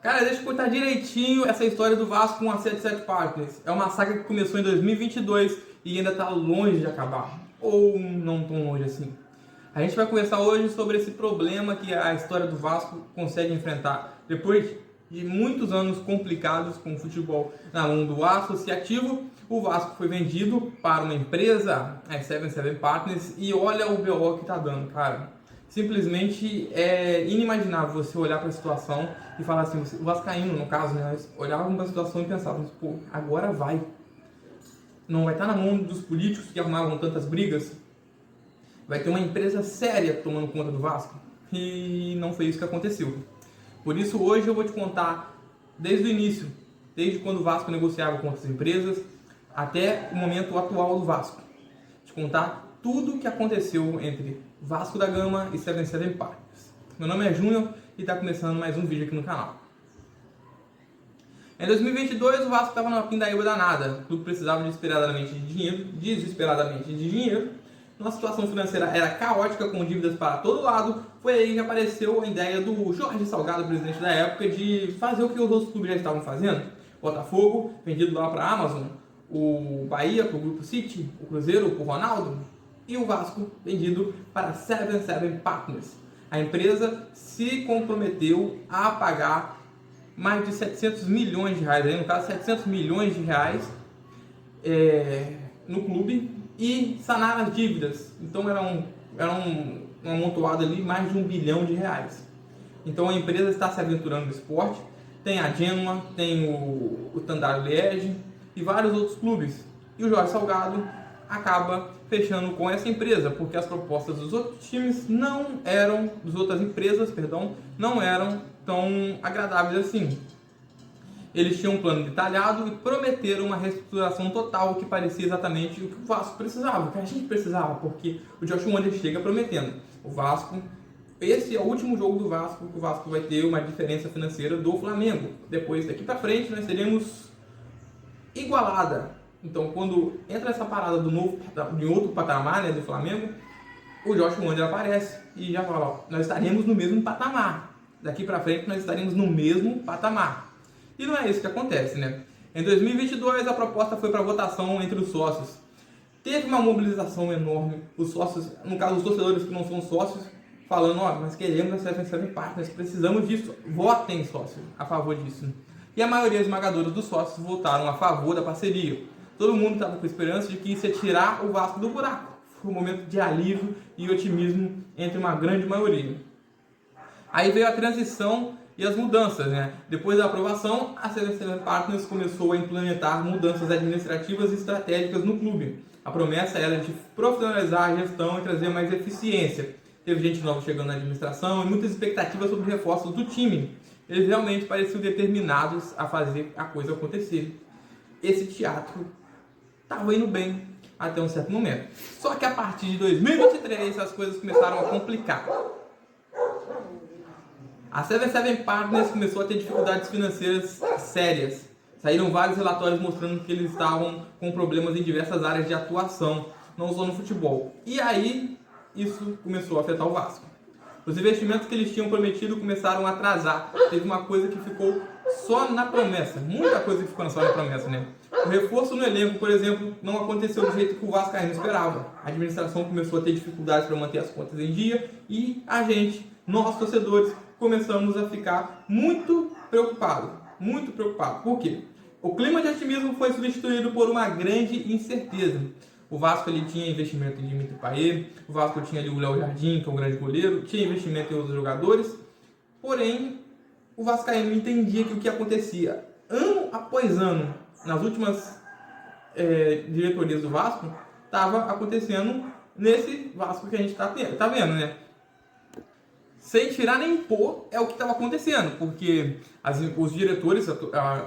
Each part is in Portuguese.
Cara, deixa eu contar direitinho essa história do Vasco com a 77 Partners. É uma saga que começou em 2022 e ainda está longe de acabar. Ou não tão longe assim. A gente vai conversar hoje sobre esse problema que a história do Vasco consegue enfrentar. Depois de muitos anos complicados com o futebol na mão do associativo, o Vasco foi vendido para uma empresa, a 77 Partners, e olha o BO que está dando, cara. Simplesmente é inimaginável você olhar para a situação e falar assim, o vascaíno, no caso, né, nós olhávamos para a situação e pensávamos, pô, agora vai. Não vai estar na mão dos políticos que arrumavam tantas brigas. Vai ter uma empresa séria tomando conta do Vasco. E não foi isso que aconteceu. Por isso hoje eu vou te contar desde o início, desde quando o Vasco negociava com outras empresas, até o momento atual do Vasco. Te contar tudo o que aconteceu entre Vasco da Gama e 77 Partners. Meu nome é Júnior e está começando mais um vídeo aqui no canal. Em 2022 o Vasco estava numa pindaíba danada. O clube precisava desesperadamente de dinheiro. Nossa situação financeira era caótica, com dívidas para todo lado. Foi aí que apareceu a ideia do Jorge Salgado, presidente da época, de fazer o que os outros clubes já estavam fazendo. Botafogo, vendido lá para a Amazon. O Bahia para o Grupo City. O Cruzeiro para o Ronaldo. E o Vasco vendido para 77 Partners. A empresa se comprometeu a pagar mais de 700 milhões de reais, no caso 700 milhões de reais no clube e sanar as dívidas. Então era um amontoado ali mais de 1 bilhão de reais. Então a empresa está se aventurando no esporte. Tem a Genoa, tem o Standard Liège e vários outros clubes. E o Jorge Salgado acaba fechando com essa empresa, porque as propostas dos outros times das outras empresas, não eram tão agradáveis assim. Eles tinham um plano detalhado e prometeram uma reestruturação total que parecia exatamente o que o Vasco precisava, o que a gente precisava, porque o Josh Wonder chega prometendo. O Vasco, esse é o último jogo do Vasco, que o Vasco vai ter uma diferença financeira do Flamengo. Depois, daqui para frente, nós teremos igualada. Então, quando entra essa parada de outro patamar, né, do Flamengo, o Josh Wonder aparece e já fala, ó, nós estaremos no mesmo patamar. Daqui para frente, nós estaremos no mesmo patamar. E não é isso que acontece, né? Em 2022, a proposta foi para votação entre os sócios. Teve uma mobilização enorme. Os sócios, no caso, os torcedores que não são sócios, falando, ó, nós queremos a 77 Partners, nós precisamos disso. Votem, sócio, a favor disso. E a maioria esmagadora dos sócios votaram a favor da parceria. Todo mundo estava com esperança de que isso ia tirar o Vasco do buraco. Foi um momento de alívio e otimismo entre uma grande maioria. Aí veio a transição e as mudanças, né? Depois da aprovação, a 77 Partners começou a implementar mudanças administrativas e estratégicas no clube. A promessa era de profissionalizar a gestão e trazer mais eficiência. Teve gente nova chegando na administração e muitas expectativas sobre reforços do time. Eles realmente pareciam determinados a fazer a coisa acontecer. Esse teatro estava indo bem até um certo momento. Só que a partir de 2023 as coisas começaram a complicar. A 77 Partners começou a ter dificuldades financeiras sérias. Saíram vários relatórios mostrando que eles estavam com problemas em diversas áreas de atuação, não só no futebol. E aí isso começou a afetar o Vasco. Os investimentos que eles tinham prometido começaram a atrasar. Teve uma coisa que ficou só na promessa. Muita coisa que ficou só na promessa, né? O reforço no elenco, por exemplo, não aconteceu do jeito que o Vascaíno esperava. A administração começou a ter dificuldades para manter as contas em dia e a gente, nós torcedores, começamos a ficar muito preocupados. Muito preocupados. Por quê? O clima de otimismo foi substituído por uma grande incerteza. O Vasco ele tinha investimento em Dimitri Payet, o Vasco tinha ali o Léo Jardim, que é um grande goleiro, tinha investimento em outros jogadores, porém o Vascaíno entendia que o que acontecia ano após ano nas últimas diretorias do Vasco estava acontecendo nesse Vasco que a gente está vendo, né? Sem tirar nem pôr é o que estava acontecendo, porque os diretores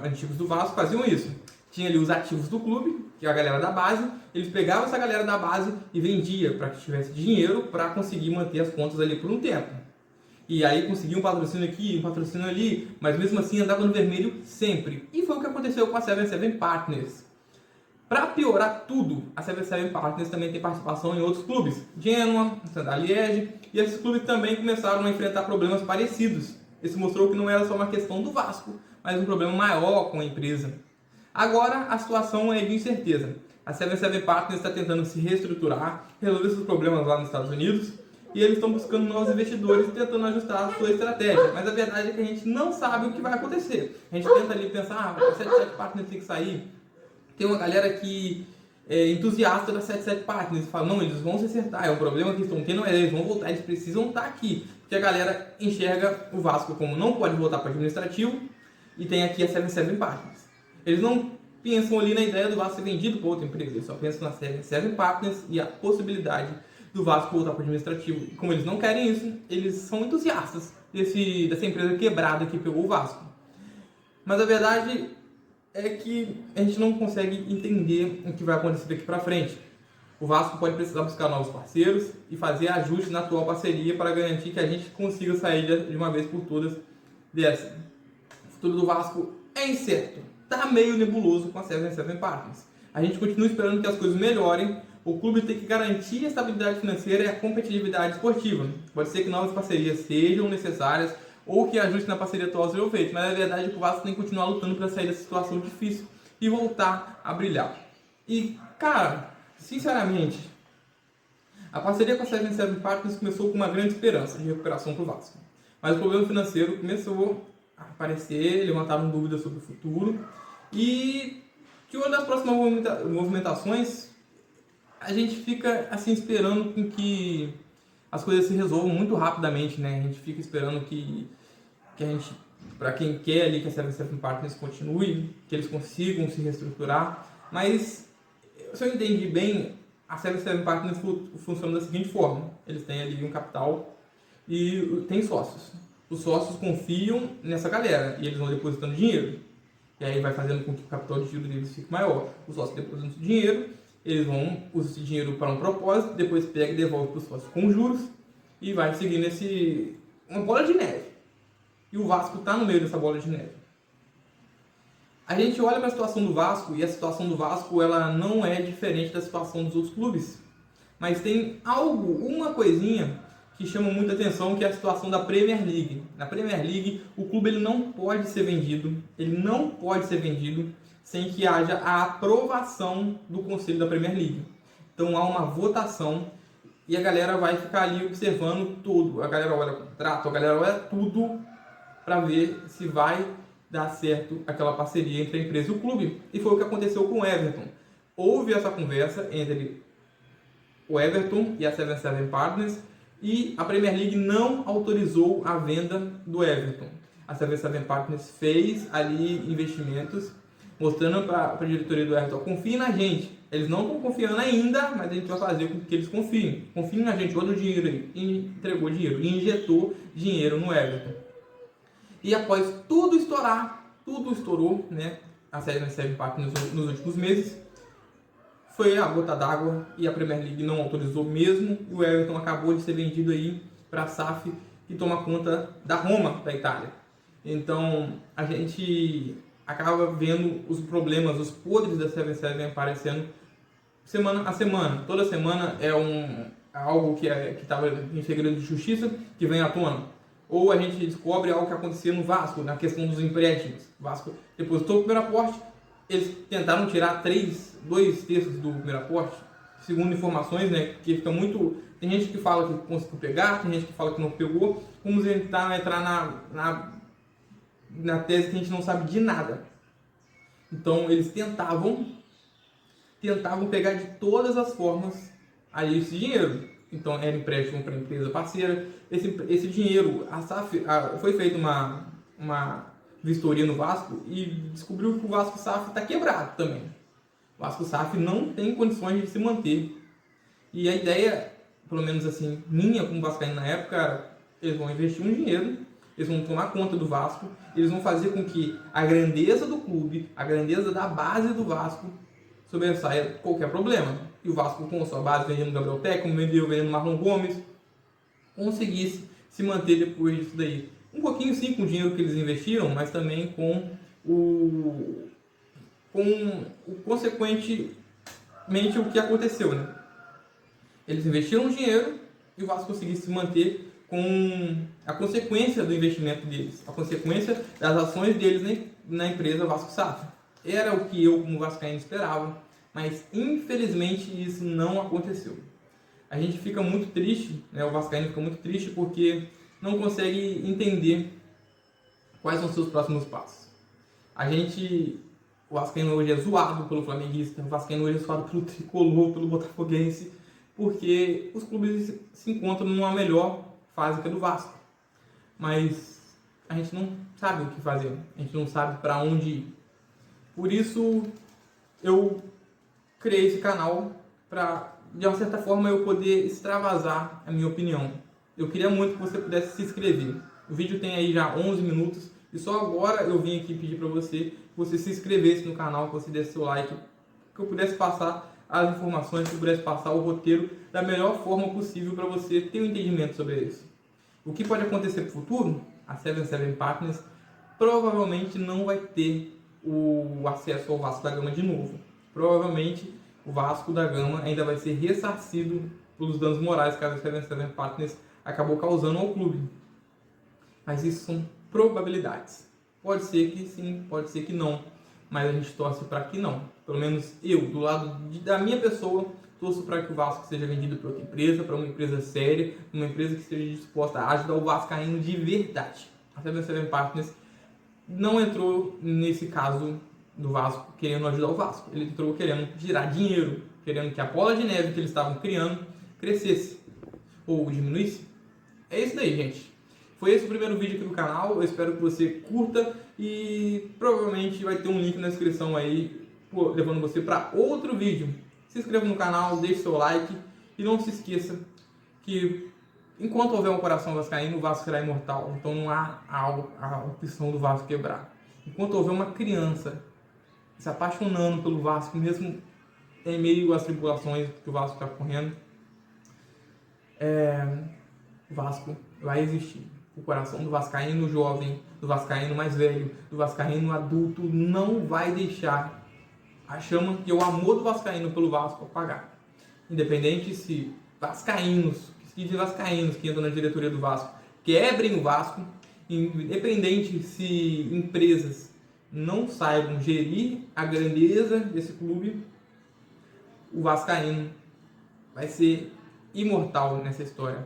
antigos do Vasco faziam isso. Tinha ali os ativos do clube, que é a galera da base, eles pegavam essa galera da base e vendia para que tivesse dinheiro para conseguir manter as contas ali por um tempo. E aí conseguiam um patrocínio aqui, um patrocínio ali, mas mesmo assim andava no vermelho sempre. E foi o que aconteceu com a 77 Partners. Para piorar tudo, a 77 Partners também tem participação em outros clubes, Genoa, Standard Liège, e esses clubes também começaram a enfrentar problemas parecidos. Isso mostrou que não era só uma questão do Vasco, mas um problema maior com a empresa. Agora a situação é de incerteza. A 77 Partners está tentando se reestruturar, resolver seus problemas lá nos Estados Unidos, e eles estão buscando novos investidores e tentando ajustar a sua estratégia. Mas a verdade é que a gente não sabe o que vai acontecer. A gente tenta ali pensar, a 77 Partners tem que sair. Tem uma galera que é entusiasta da 77 Partners e fala, não, eles vão se acertar, é um problema que eles estão tendo, eles vão voltar, eles precisam estar aqui. Porque a galera enxerga o Vasco como não pode voltar para administrativo, e tem aqui a 77 Partners. Eles não pensam ali na ideia do Vasco ser vendido para outra empresa, eles só pensam na 77 Partners e a possibilidade do Vasco voltar para o administrativo. E como eles não querem isso, eles são entusiastas dessa empresa quebrada que pegou o Vasco. Mas a verdade é que a gente não consegue entender o que vai acontecer daqui para frente. O Vasco pode precisar buscar novos parceiros e fazer ajustes na atual parceria para garantir que a gente consiga sair de uma vez por todas dessa. O futuro do Vasco é incerto, está meio nebuloso com a 77 Partners. A gente continua esperando que as coisas melhorem. O clube tem que garantir a estabilidade financeira e a competitividade esportiva. Pode ser que novas parcerias sejam necessárias ou que ajuste na parceria atual seja feito, mas a verdade é que o Vasco tem que continuar lutando para sair dessa situação difícil e voltar a brilhar. E, cara, sinceramente, a parceria com a 77 Partners começou com uma grande esperança de recuperação para o Vasco. Mas o problema financeiro começou a aparecer, levantaram dúvidas sobre o futuro e que uma das próximas movimentações a gente fica assim esperando com que as coisas se resolvam muito rapidamente, né? A gente fica esperando que a gente, para quem quer ali que a 77 Partners continue, que eles consigam se reestruturar, mas se eu entendi bem, a 77 Partners funciona da seguinte forma: eles têm ali um capital e tem sócios. Os sócios confiam nessa galera e eles vão depositando dinheiro. E aí vai fazendo com que o capital de giro deles fique maior. Os sócios depositam dinheiro, eles vão usar esse dinheiro para um propósito, depois pega e devolve para os sócios com juros e vai seguindo uma bola de neve. E o Vasco está no meio dessa bola de neve. A gente olha para a situação do Vasco e a situação do Vasco ela não é diferente da situação dos outros clubes. Mas tem uma coisinha que chama muita atenção, que é a situação da Premier League. Na Premier League, o clube ele não pode ser vendido sem que haja a aprovação do Conselho da Premier League. Então há uma votação e a galera vai ficar ali observando tudo. A galera olha o contrato, a galera olha tudo para ver se vai dar certo aquela parceria entre a empresa e o clube. E foi o que aconteceu com o Everton. Houve essa conversa entre o Everton e a 77 Partners e a Premier League não autorizou a venda do Everton. A 77 Partners fez ali investimentos, mostrando para a diretoria do Everton, confiem na gente. Eles não estão confiando ainda, mas a gente vai fazer com que eles confiem. Confiem na gente, olha o dinheiro aí. E entregou dinheiro, e injetou dinheiro no Everton. E após tudo estourar, tudo estourou, né? A 77 Partners nos últimos meses, foi a gota d'água e a Premier League não autorizou mesmo. E o Everton acabou de ser vendido aí para a SAF, que toma conta da Roma, da Itália. Então a gente acaba vendo os problemas, os podres da 77 aparecendo semana a semana. Toda semana é algo que estava em segredo de justiça que vem à tona. Ou a gente descobre algo que aconteceu no Vasco, na questão dos empréstimos. O Vasco depositou o primeiro aporte, eles tentaram tirar 2/3 do primeiro aporte, segundo informações, né, que fica muito... Tem gente que fala que conseguiu pegar, tem gente que fala que não pegou. Vamos entrar na tese que a gente não sabe de nada. Então eles tentavam pegar de todas as formas ali esse dinheiro. Então era empréstimo para a empresa parceira. Esse dinheiro, a SAF, foi feita uma vistoria no Vasco e descobriu que o Vasco SAF está quebrado também. O Vasco SAF não tem condições de se manter. E a ideia, pelo menos assim, minha como vascaíno na época, era, eles vão investir um dinheiro, eles vão tomar conta do Vasco, eles vão fazer com que a grandeza do clube, a grandeza da base do Vasco sobressaia qualquer problema. E o Vasco, com a sua base, vendendo Gabriel Peckham, vendendo Marlon Gomes, conseguisse se manter depois disso daí. Um pouquinho sim com o dinheiro que eles investiram, mas também com consequentemente o que aconteceu, né? Eles investiram dinheiro e o Vasco conseguisse se manter com a consequência do investimento deles, a consequência das ações deles na empresa Vasco SAF. Era o que eu, como vascaíno, esperava, mas infelizmente isso não aconteceu. A gente fica muito triste, né? O vascaíno fica muito triste porque não consegue entender quais são os seus próximos passos. O vascaíno hoje é zoado pelo flamenguista, o vascaíno hoje é zoado pelo tricolor, pelo botafoguense, porque os clubes se encontram numa melhor fase que a do Vasco. Mas a gente não sabe o que fazer, a gente não sabe para onde ir. Por isso eu criei esse canal para, de uma certa forma, eu poder extravasar a minha opinião. Eu queria muito que você pudesse se inscrever. O vídeo tem aí já 11 minutos e só agora eu vim aqui pedir para você que você se inscrevesse no canal, que você desse seu like, que eu pudesse passar as informações, que eu pudesse passar o roteiro da melhor forma possível para você ter um entendimento sobre isso. O que pode acontecer no futuro? A 77 Partners provavelmente não vai ter o acesso ao Vasco da Gama de novo. Provavelmente o Vasco da Gama ainda vai ser ressarcido pelos danos morais que a 77 Partners acabou causando ao clube. Mas isso são probabilidades. Pode ser que sim, pode ser que não. Mas a gente torce para que não. Pelo menos eu, do lado da minha pessoa, torço para que o Vasco seja vendido para outra empresa, para uma empresa séria, uma empresa que esteja disposta a ajudar o vascaíno de verdade. A 77 Partners não entrou nesse caso do Vasco querendo ajudar o Vasco. Ele entrou querendo girar dinheiro, querendo que a bola de neve que eles estavam criando crescesse ou diminuísse. É isso daí, gente. Foi esse o primeiro vídeo aqui do canal. Eu espero que você curta e provavelmente vai ter um link na descrição aí levando você para outro vídeo. Se inscreva no canal, deixe seu like e não se esqueça que enquanto houver um coração vascaíno, o Vasco será imortal. Então não há a opção do Vasco quebrar. Enquanto houver uma criança se apaixonando pelo Vasco, mesmo em meio às tribulações que o Vasco está correndo, o Vasco vai existir. O coração do vascaíno jovem, do vascaíno mais velho, do vascaíno adulto não vai deixar a chama que o amor do vascaíno pelo Vasco apagar. Independente se vascaínos que entram na diretoria do Vasco quebrem o Vasco, independente se empresas não saibam gerir a grandeza desse clube, o vascaíno vai ser imortal nessa história.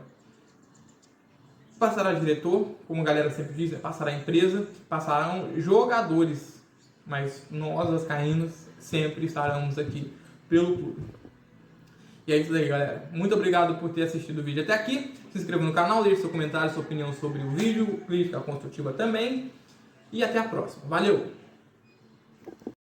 Passará diretor, como a galera sempre diz, passará empresa, passarão jogadores, mas nós vascaínos sempre estaremos aqui pelo clube. E é isso aí, galera. Muito obrigado por ter assistido o vídeo até aqui. Se inscreva no canal, deixe seu comentário, sua opinião sobre o vídeo, crítica construtiva também. E até a próxima. Valeu!